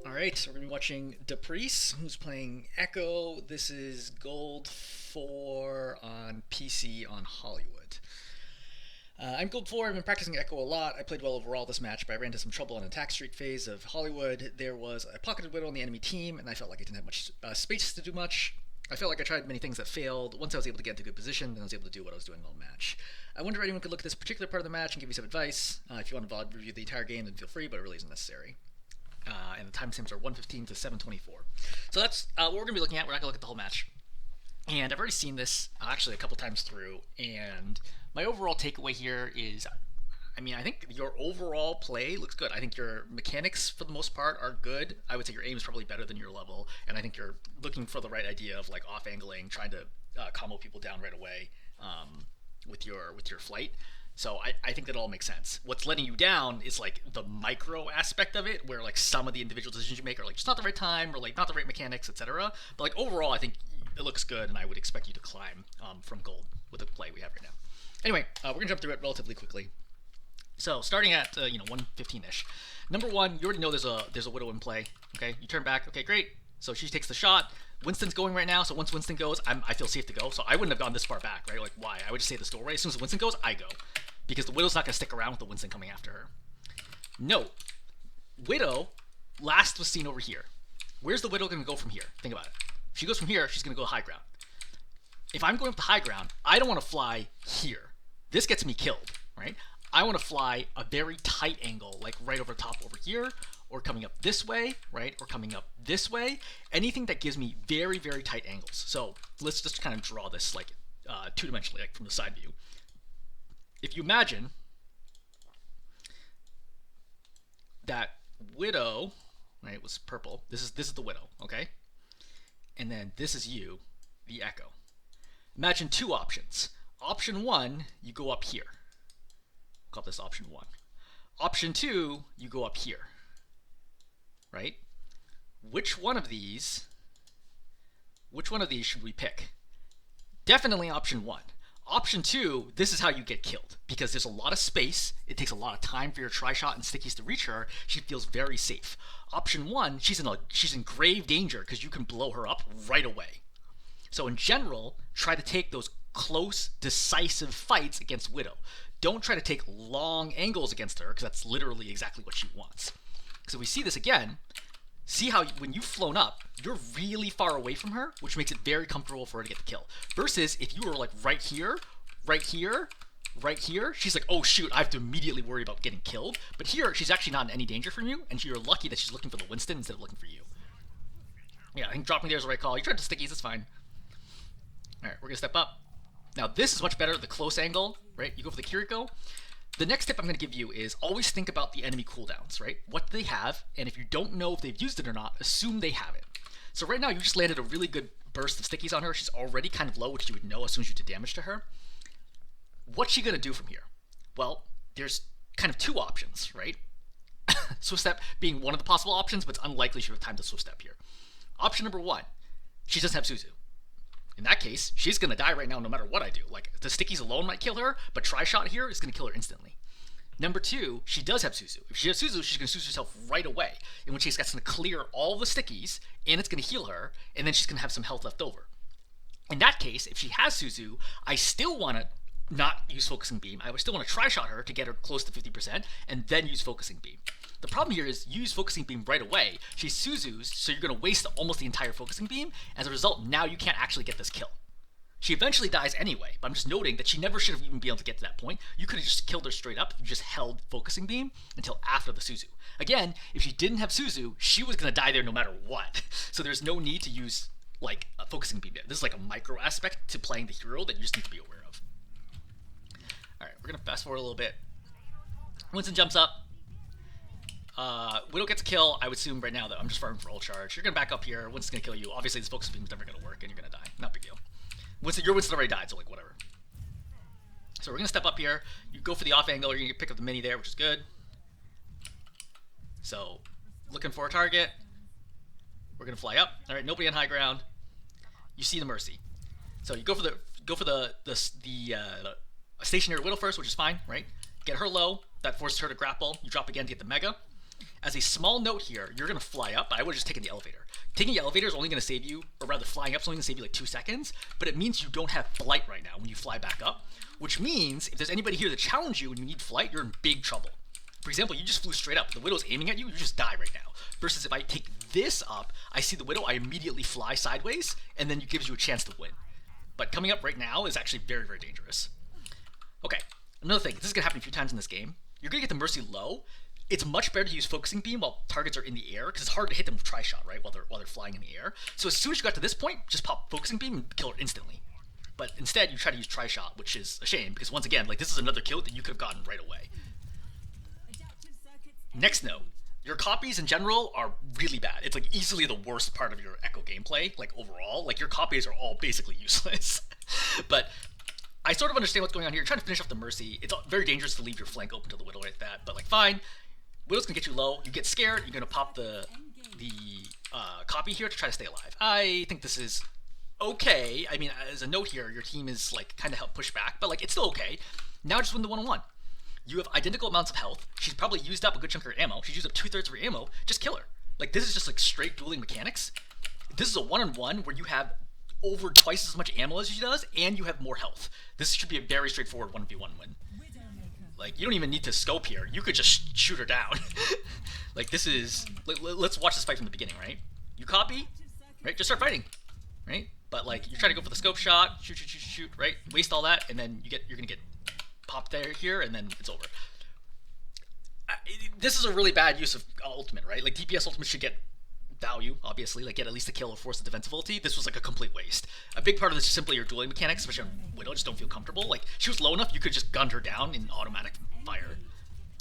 Alright, so we're going to be watching Deprece, who's playing Echo. This is Gold 4 on PC on Hollywood. I'm Gold 4, I've been practicing Echo a lot. I played well overall this match, but I ran into some trouble on attack streak phase of Hollywood. There was a pocketed Widow on the enemy team, and I felt like I didn't have much space to do much. I felt like I tried many things that failed. Once I was able to get into good position, then I was able to do what I was doing all match. I wonder if anyone could look at this particular part of the match and give you some advice. If you want to VOD review the entire game, then feel free, but it really isn't necessary. And the timestamps are 1:15 to 7:24. So that's what we're going to be looking at. We're not going to look at the whole match. And I've already seen this actually a couple times through, and my overall takeaway here is, I think your overall play looks good. I think your mechanics, for the most part, are good. I would say your aim is probably better than your level, and I think you're looking for the right idea of like off-angling, trying to combo people down right away with your flight. So I think that all makes sense. What's letting you down is like the micro aspect of it, where like some of the individual decisions you make are like just not the right time or like not the right mechanics, etc. But like overall, I think it looks good, and I would expect you to climb from gold with the play we have right now. Anyway, we're gonna jump through it relatively quickly. So starting at 1:15ish. Number one, you already know there's a Widow in play. Okay, you turn back. Okay, great. So she takes the shot. Winston's going right now, so once Winston goes, I feel safe to go. So I wouldn't have gone this far back, right? Like, why? I would just say this doorway. As soon as Winston goes, I go. Because the Widow's not going to stick around with the Winston coming after her. Note, Widow last was seen over here. Where's the Widow going to go from here? Think about it. If she goes from here, she's going to go high ground. If I'm going up to high ground, I don't want to fly here. This gets me killed, right? I want to fly a very tight angle, like right over top over here, or coming up this way, right? Or coming up this way. Anything that gives me very, very tight angles. So let's just kind of draw this like two-dimensionally, like from the side view. If you imagine that Widow, right, was purple. This is the Widow, okay? And then this is you, the Echo. Imagine two options. Option one, you go up here. Call this option one. Option two, you go up here, right? Which one of these should we pick? Definitely option one. Option two, this is how you get killed, because there's a lot of space. It takes a lot of time for your tri-shot and stickies to reach her. She feels very safe. Option one, she's in grave danger because you can blow her up right away. So in general, try to take those close, decisive fights against Widow. Don't try to take long angles against her, because that's literally exactly what she wants. So we see this again. See how when you've flown up, you're really far away from her, which makes it very comfortable for her to get the kill. Versus if you were like right here, right here, right here, she's like, oh shoot, I have to immediately worry about getting killed. But here, she's actually not in any danger from you, and you're lucky that she's looking for the Winston instead of looking for you. Yeah, I think dropping there is the right call. You tried to stickies, it's fine. Alright, we're gonna step up. Now this is much better, the close angle, right? You go for the Kiriko. The next tip I'm going to give you is always think about the enemy cooldowns, right? What they have, and if you don't know if they've used it or not, assume they have it. So right now you just landed a really good burst of stickies on her. She's already kind of low, which you would know as soon as you did damage to her. What's she going to do from here? Well, there's kind of two options, right? Swift step being one of the possible options, but it's unlikely she would have time to swift step here. Option number one, she doesn't have Suzu. In that case, she's going to die right now no matter what I do. Like, the stickies alone might kill her, but Tri-Shot here is going to kill her instantly. Number two, she does have Suzu. If she has Suzu, she's going to Suzu herself right away, in which case that's going to clear all the stickies, and it's going to heal her, and then she's going to have some health left over. In that case, if she has Suzu, I still want to not use Focusing Beam. I would still want to Tri-Shot her to get her close to 50%, and then use Focusing Beam. The problem here is use Focusing Beam right away. She's Suzu's, so you're going to waste almost the entire Focusing Beam. As a result, now you can't actually get this kill. She eventually dies anyway, but I'm just noting that she never should have even been able to get to that point. You could have just killed her straight up if you just held Focusing Beam until after the Suzu. Again, if she didn't have Suzu, she was going to die there no matter what. So there's no need to use like a Focusing Beam. This is like a micro aspect to playing the hero that you just need to be aware of. Alright, we're going to fast forward a little bit. Winston jumps up. Widow gets a kill. I would assume right now that I'm just farming for ult charge. You're going to back up here. Winston's going to kill you. Obviously, this Focusing Beam is never going to work, and you're going to die. Not a big deal. Your Winston already died, so like whatever. So we're going to step up here. You go for the off angle. You're going to pick up the mini there, which is good. So looking for a target. We're going to fly up. All right, nobody on high ground. You see the Mercy. So you go for the stationary Widow first, which is fine, right? Get her low. That forces her to grapple. You drop again to get the Mega. As a small note here, you're gonna fly up, but I would have just taken the elevator. Taking the elevator is only gonna save you, or rather flying up is only gonna save you like 2 seconds, but it means you don't have flight right now when you fly back up, which means if there's anybody here to challenge you and you need flight, you're in big trouble. For example, you just flew straight up. The Widow's aiming at you, you just die right now. Versus if I take this up, I see the Widow, I immediately fly sideways, and then it gives you a chance to win. But coming up right now is actually very, very dangerous. Okay, another thing, this is going to happen a few times in this game. You're going to get the Mercy low. It's much better to use Focusing Beam while targets are in the air, because it's hard to hit them with Tri-Shot, right, while they're flying in the air. So as soon as you got to this point, just pop Focusing Beam and kill her instantly. But instead, you try to use Tri-Shot, which is a shame, because once again, like, this is another kill that you could have gotten right away. Next note, your copies in general are really bad. It's like easily the worst part of your Echo gameplay, like overall. Like your copies are all basically useless. But I sort of understand what's going on here. You're trying to finish off the Mercy. It's very dangerous to leave your flank open to the Widow like that, but like fine. Widow's gonna get you low. You get scared. You're gonna pop the copy here to try to stay alive. I think this is okay. I mean, as a note here, your team is like kind of help push back, but like it's still okay. Now just win the one-on-one. You have identical amounts of health. She's probably used up a good chunk of her ammo. She's used up 2/3 of her ammo. Just kill her. Like, this is just like straight dueling mechanics. This is a one-on-one where you have over twice as much ammo as she does, and you have more health. This should be a very straightforward 1v1 win. Like, you don't even need to scope here. You could just shoot her down. Like, this is... let's watch this fight from the beginning, right? You copy, right? Just start fighting, right? But, like, you're trying to go for the scope shot, shoot, right? Waste all that, and then you're gonna get pop there here, and then it's over. This is a really bad use of ultimate, right? Like DPS ultimate should get value, obviously, like get at least a kill or force a defensive ulti. This was like a complete waste. A big part of this is simply your dueling mechanics, especially on Widow, just don't feel comfortable. Like she was low enough, you could just gun her down in automatic fire.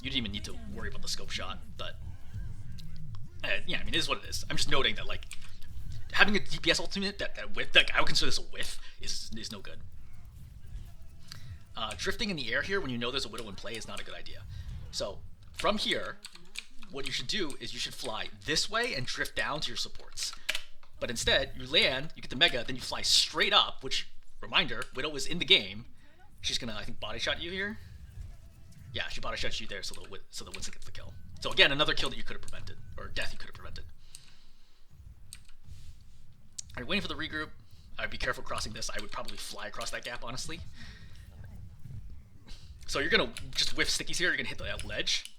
You didn't even need to worry about the scope shot, but yeah, I mean, it is what it is. I'm just noting that like having a DPS ultimate that whiff, like I would consider this a whiff, is no good. Drifting in the air here when you know there's a Widow in play is not a good idea. So from here, what you should do is you should fly this way and drift down to your supports. But instead, you land, you get the Mega, then you fly straight up, which, reminder, Widow is in the game. She's gonna, I think, body shot you here. Yeah, she body shots you there so the Winston gets the kill. So again, another kill that you could have prevented, or death you could have prevented. Alright, waiting for the regroup. I'd be careful crossing this. I would probably fly across that gap, honestly. So you're going to just whiff stickies here, you're going to hit the ledge,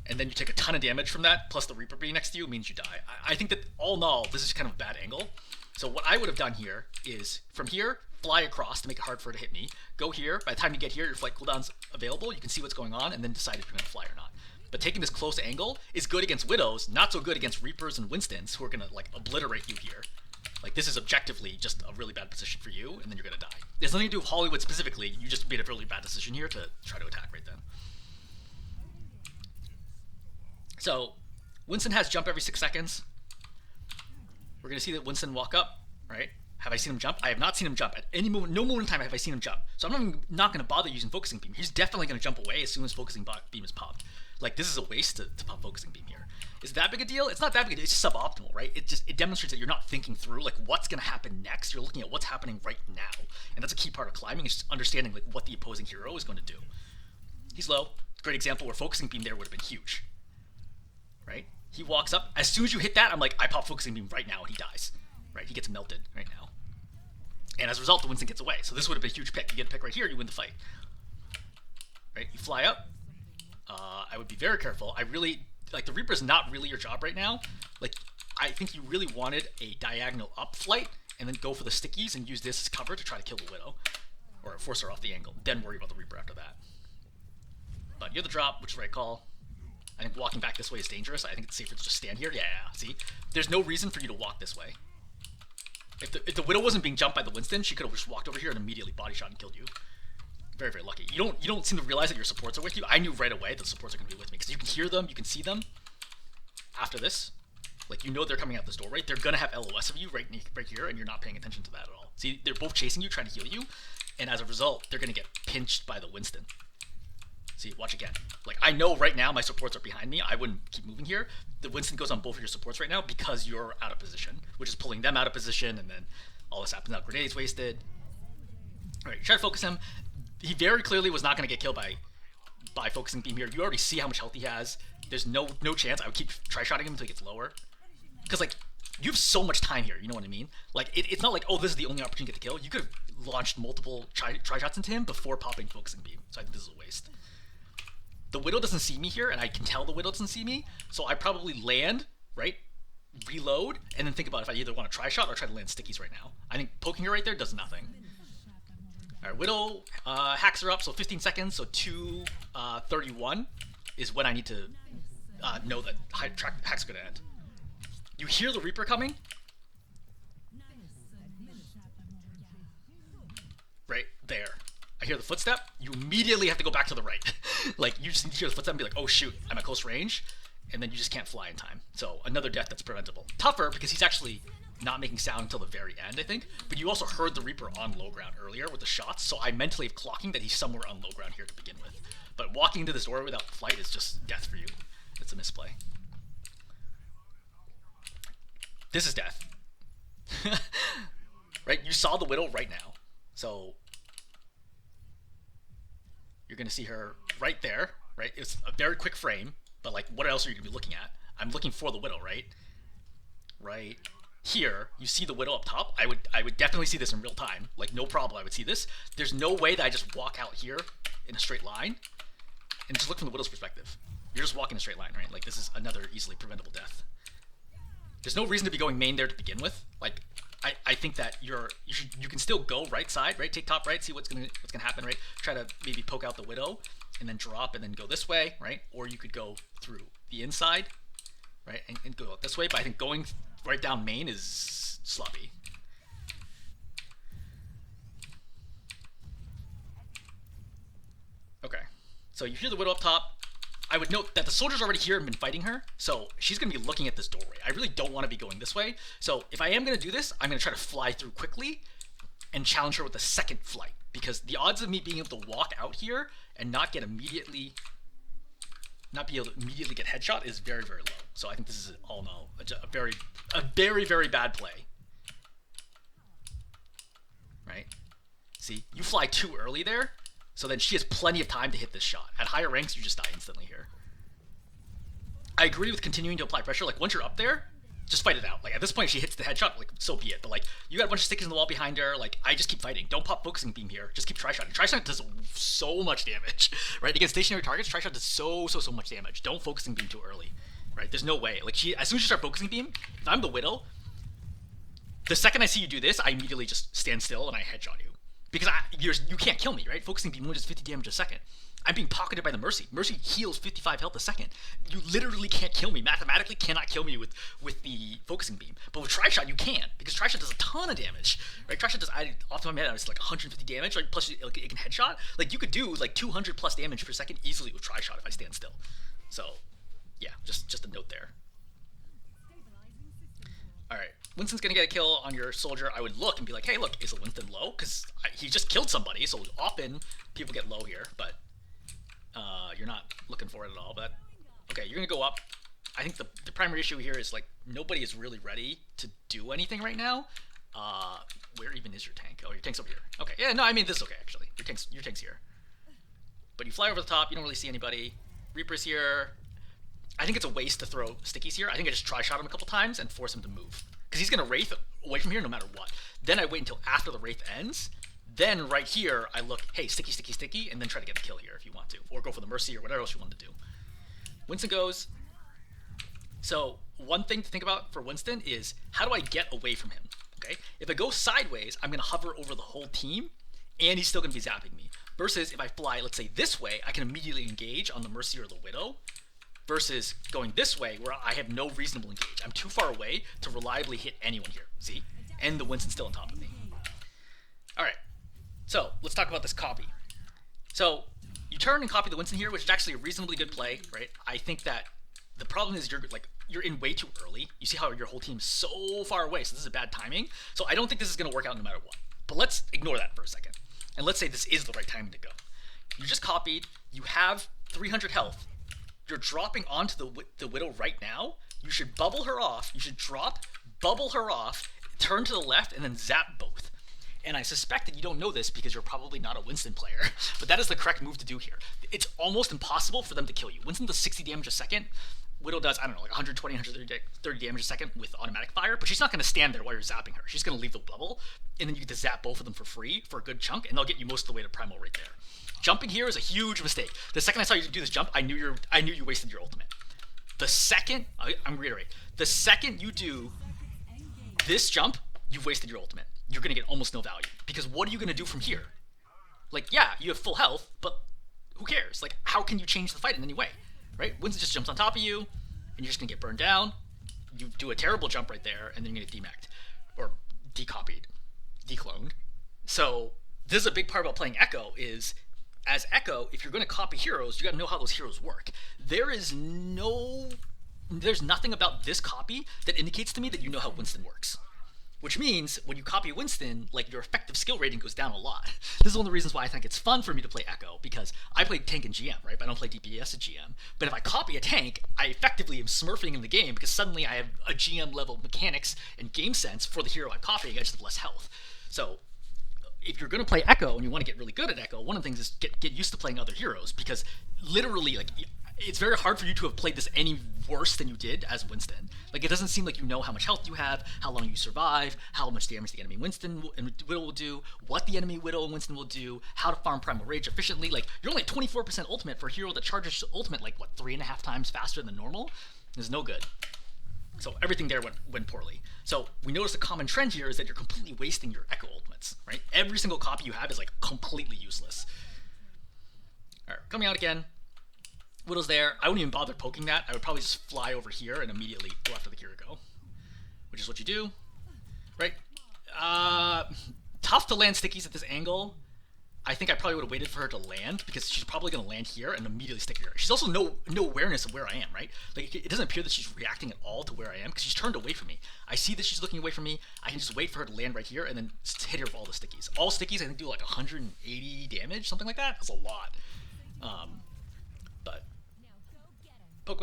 and then you take a ton of damage from that, plus the Reaper being next to you means you die. I think that, all in all, this is kind of a bad angle. So what I would have done here is, from here, fly across to make it hard for her to hit me. Go here, by the time you get here, your flight cooldown's available, you can see what's going on, and then decide if you're going to fly or not. But taking this close angle is good against Widows, not so good against Reapers and Winstons, who are going to, like, obliterate you here. Like, this is objectively just a really bad position for you, and then you're gonna die. There's nothing to do with Hollywood specifically, you just made a really bad decision here to try to attack right then. So, Winston has jump every 6 seconds. We're gonna see that Winston walk up, right? Have I seen him jump? I have not seen him jump. At any moment, no moment in time have I seen him jump. So I'm not gonna bother using Focusing Beam. He's definitely gonna jump away as soon as Focusing Beam is popped. Like, this is a waste to pop Focusing Beam here. Is that big a deal? It's not that big a deal. It's just suboptimal, right? It demonstrates that you're not thinking through like what's going to happen next. You're looking at what's happening right now, and that's a key part of climbing is just understanding like what the opposing hero is going to do. He's low. Great example where Focusing Beam there would have been huge, right? He walks up. As soon as you hit that, I'm like, I pop Focusing Beam right now, and he dies. Right? He gets melted right now, and as a result, the Winston gets away. So this would have been a huge pick. You get a pick right here, you win the fight. Right? You fly up. I would be very careful. I really. Like, the Reaper is not really your job right now. Like, I think you really wanted a diagonal up flight, and then go for the stickies and use this as cover to try to kill the Widow. Or force her off the angle. Then worry about the Reaper after that. But you're the drop, which is the right call. I think walking back this way is dangerous. I think it's safer to just stand here. Yeah, see? There's no reason for you to walk this way. If the Widow wasn't being jumped by the Winston, she could have just walked over here and immediately body shot and killed you. Very, very lucky. You don't seem to realize that your supports are with you. I knew right away that the supports are going to be with me because you can hear them, you can see them. After this, like you know they're coming out this door, right? They're going to have LOS of you right here, and you're not paying attention to that at all. See, they're both chasing you, trying to heal you, and as a result, they're going to get pinched by the Winston. See, watch again. Like I know right now my supports are behind me. I wouldn't keep moving here. The Winston goes on both of your supports right now because you're out of position, which is pulling them out of position, and then all this happens. Now grenades wasted. All right, try to focus him. He very clearly was not going to get killed by by focusing beam here. You already see how much health he has. There's no chance. I would keep try-shotting him until he gets lower. Because, like, you have so much time here, you know what I mean? Like, it's not like, oh, this is the only opportunity to get the kill. You could have launched multiple try-shots into him before popping focusing beam. So I think this is a waste. The Widow doesn't see me here, and I can tell the Widow doesn't see me. So I probably land, right? Reload, and then think about if I either want to try-shot or try to land stickies right now. I think poking her right there does nothing. Alright, Widow hacks her up, so 15 seconds, so 2:31 is when I need to know that hack's going to end. You hear the Reaper coming? Right there. I hear the footstep. You immediately have to go back to the right. Like, you just need to hear the footstep and be like, oh shoot, I'm at close range. And then you just can't fly in time. So another death that's preventable. Tougher because he's actually not making sound until the very end, I think. But you also heard the Reaper on low ground earlier with the shots, so I mentally have clocking that he's somewhere on low ground here to begin with. But walking into this door without flight is just death for you. It's a misplay. This is death. Right? You saw the Widow right now. So you're going to see her right there, right? It's a very quick frame, but like, what else are you going to be looking at? I'm looking for the Widow, right? Right here, you see the Widow up top. I would definitely see this in real time. Like, no problem, I would see this. There's no way that I just walk out here in a straight line and just look from the Widow's perspective. You're just walking a straight line, right? Like, this is another easily preventable death. There's no reason to be going main there to begin with. Like, I think that you can still go right side, right? Take top right, see what's gonna happen, right? Try to maybe poke out the Widow and then drop and then go this way, right? Or you could go through the inside, right? And go this way, but I think going right down main is sloppy. Okay, so you hear the Widow up top. I would note that the soldier's already here and been fighting her, so she's going to be looking at this doorway. I really don't want to be going this way, so if I am going to do this, I'm going to try to fly through quickly and challenge her with a second flight, because the odds of me being able to walk out here and not be able to immediately get headshot is very, very low. So I think this is all in all a very, very bad play. Right? See, you fly too early there, so then she has plenty of time to hit this shot. At higher ranks, you just die instantly here. I agree with continuing to apply pressure. Like, once you're up there, just fight it out. Like, at this point, if she hits the headshot, like, so be it. But, like, you got a bunch of stickers in the wall behind her. Like, I just keep fighting. Don't pop focusing beam here. Just keep try-shotting. Try-shot does so much damage, right? Against stationary targets, try-shot does so much damage. Don't focusing beam too early, right? There's no way. Like, as soon as you start focusing beam, if I'm the Widow, the second I see you do this, I immediately just stand still and I headshot you. Because you can't kill me, right? Focusing beam only does 50 damage a second. I'm being pocketed by the Mercy. Mercy heals 55 health a second. You literally can't kill me. Mathematically cannot kill me with the focusing beam. But with Tri-Shot, you can. Because Tri-Shot does a ton of damage. Right? Tri-Shot does, off the top of my head, it's like 150 damage. Right? Plus, it can headshot. Like, you could do, like, 200 plus damage per second easily with Tri-Shot if I stand still. So, yeah, just a note there. Alright, Winston's gonna get a kill on your soldier. I would look and be like, hey, look, is Winston low? Because he just killed somebody, so often people get low here, but you're not looking for it at all. But okay, you're gonna go up. I think the primary issue here is, like, nobody is really ready to do anything right now. Where even is your tank? Oh, your tank's over here. Okay, yeah, no, I mean, this is okay, actually. Your tank's here. But you fly over the top, you don't really see anybody. Reaper's here. I think it's a waste to throw stickies here. I think I just try-shot him a couple times and force him to move. Because he's going to Wraith away from here no matter what. Then I wait until after the Wraith ends. Then right here, I look, hey, sticky, sticky, sticky, and then try to get the kill here if you want to. Or go for the Mercy or whatever else you want to do. Winston goes. So one thing to think about for Winston is, how do I get away from him? Okay, if I go sideways, I'm going to hover over the whole team, and he's still going to be zapping me. Versus if I fly, let's say, this way, I can immediately engage on the Mercy or the Widow. Versus going this way, where I have no reasonable engage. I'm too far away to reliably hit anyone here. See? And the Winston's still on top of me. Alright. So, let's talk about this copy. So, you turn and copy the Winston here, which is actually a reasonably good play, right? I think that the problem is you're in way too early. You see how your whole team's so far away, so this is bad timing. So I don't think this is going to work out no matter what. But let's ignore that for a second. And let's say this is the right timing to go. You just copied. You have 300 health. You're dropping onto the Widow right now. You should bubble her off. You should drop, bubble her off, turn to the left, and then zap both. And I suspect that you don't know this because you're probably not a Winston player, but that is the correct move to do here. It's almost impossible for them to kill you. Winston does 60 damage a second. Widow does, I don't know, like 120, 130 damage a second with automatic fire, but she's not going to stand there while you're zapping her. She's going to leave the level, and then you get to zap both of them for free for a good chunk, and they'll get you most of the way to primal right there. Jumping here is a huge mistake. The second I saw you do this jump, I knew you wasted your ultimate. The second, I'm reiterating, the second you do this jump, you've wasted your ultimate. You're going to get almost no value, because what are you going to do from here? Like, yeah, you have full health, but who cares? Like, how can you change the fight in any way? Right? Winston just jumps on top of you, and you're just gonna get burned down. You do a terrible jump right there, and then you're gonna get demeched, or decopied, decloned. So this is a big part about playing Echo is, as Echo, if you're gonna copy heroes, you gotta know how those heroes work. There's nothing about this copy that indicates to me that you know how Winston works. Which means when you copy Winston, like your effective skill rating goes down a lot. This is one of the reasons why I think it's fun for me to play Echo, because I play tank and GM, right? But I don't play DPS at GM. But if I copy a tank, I effectively am smurfing in the game because suddenly I have a GM level mechanics and game sense for the hero I'm copying. I just have less health. So if you're going to play Echo and you want to get really good at Echo, one of the things is get used to playing other heroes, because literally, like, it's very hard for you to have played this any worse than you did as Winston. Like, it doesn't seem like you know how much health you have, how long you survive, how much damage the enemy Winston and Widow will do, what the enemy Widow and Winston will do, how to farm Primal Rage efficiently. Like, you're only at 24% ultimate for a hero that charges ultimate, like, what, 3.5 times faster than normal? It's no good. So everything there went poorly. So we notice a common trend here is that you're completely wasting your Echo ultimates, right? Every single copy you have is, like, completely useless. All right, coming out again. Widow's there. I wouldn't even bother poking that. I would probably just fly over here and immediately go after the Kiriko, which is what you do, right? Tough to land stickies at this angle. I think I probably would have waited for her to land, because she's probably going to land here and immediately stick here. She's also no awareness of where I am, right? Like, it doesn't appear that she's reacting at all to where I am, because she's turned away from me. I see that she's looking away from me. I can just wait for her to land right here and then hit her with all the stickies. All stickies, I think, do like 180 damage, something like that. That's a lot. But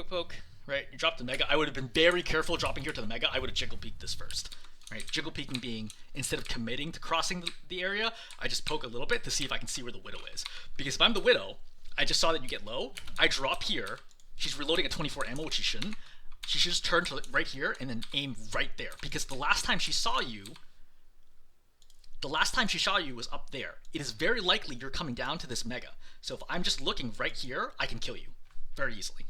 poke, right? You drop the Mega. I would have been very careful dropping here to the Mega. I would have jiggle peeked this first, right? Jiggle peeking being, instead of committing to crossing the area, I just poke a little bit to see if I can see where the Widow is. Because if I'm the Widow, I just saw that you get low. I drop here. She's reloading at 24 ammo, which she shouldn't. She should just turn to right here and then aim right there. Because the last time she saw you was up there. It is very likely you're coming down to this Mega. So if I'm just looking right here, I can kill you very easily.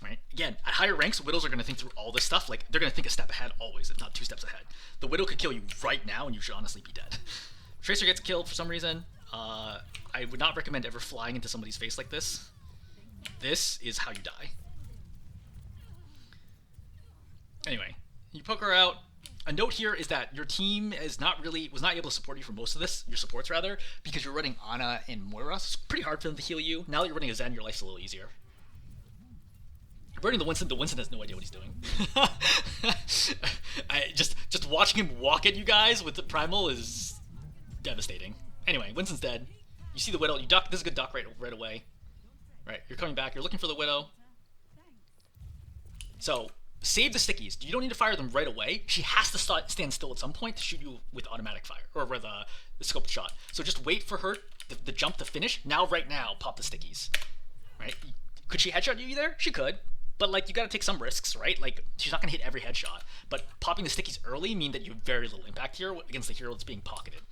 Right? Again, at higher ranks, Widows are going to think through all this stuff. Like, they're going to think a step ahead always, if not 2 steps ahead. The Widow could kill you right now, and you should honestly be dead. Tracer gets killed for some reason. I would not recommend ever flying into somebody's face like this. This is how you die. Anyway, you poke her out. A note here is that your team was not able to support you for most of this, your supports rather, because you're running Ana and Moira. So it's pretty hard for them to heal you. Now that you're running a Zen, your life's a little easier. Burning the Winston has no idea what he's doing. Just watching him walk at you guys with the Primal is devastating. Anyway, Winston's dead. You see the Widow, you duck. This is a good duck right away. Right, you're coming back, you're looking for the Widow. So, save the stickies. You don't need to fire them right away. She has to stand still at some point to shoot you with automatic fire, or with the scoped shot. So just wait for her, the jump to finish. Right now, pop the stickies. Right? Could she headshot you there? She could. But, like, you gotta take some risks, right? Like, she's not gonna hit every headshot. But popping the stickies early mean that you have very little impact here against the hero that's being pocketed.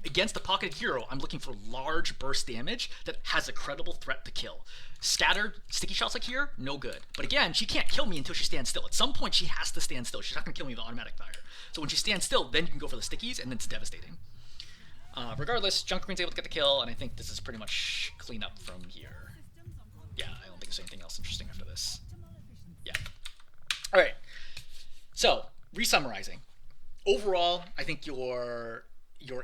Against the pocketed hero, I'm looking for large burst damage that has a credible threat to kill. Scattered sticky shots like here, no good. But again, she can't kill me until she stands still. At some point, she has to stand still. She's not gonna kill me with automatic fire. So when she stands still, then you can go for the stickies, and then it's devastating. Regardless, Junk Queen's able to get the kill, and I think this is pretty much clean up from here. Yeah, I don't think there's anything else interesting after this. Yeah. Alright. So, resummarizing. Overall, I think your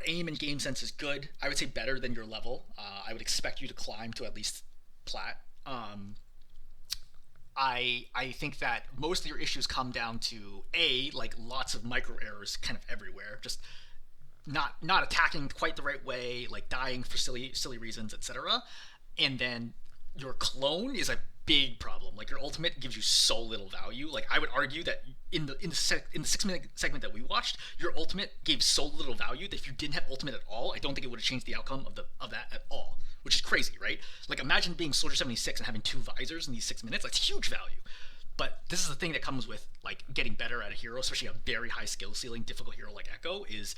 aim and game sense is good. I would say better than your level. I would expect you to climb to at least plat. I think that most of your issues come down to like lots of micro errors kind of everywhere. Just not attacking quite the right way, like dying for silly reasons, etc. And then your clone is a big problem. Like your ultimate gives you so little value. Like I would argue that in the 6 minute segment that we watched, your ultimate gave so little value that if you didn't have ultimate at all, I don't think it would have changed the outcome of that at all. Which is crazy, right? Like imagine being Soldier 76 and having 2 visors in these 6 minutes. That's huge value. But this is the thing that comes with like getting better at a hero, especially a very high skill ceiling, difficult hero like Echo. Is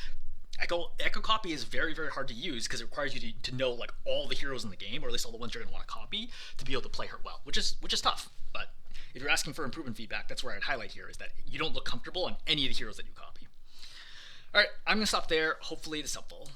Echo copy is very very hard to use because it requires you to know like all the heroes in the game, or at least all the ones you're going to want to copy to be able to play her well, which is tough. But if you're asking for improvement feedback, that's where I'd highlight here is that you don't look comfortable on any of the heroes that you copy. All right, I'm going to stop there. Hopefully this is helpful.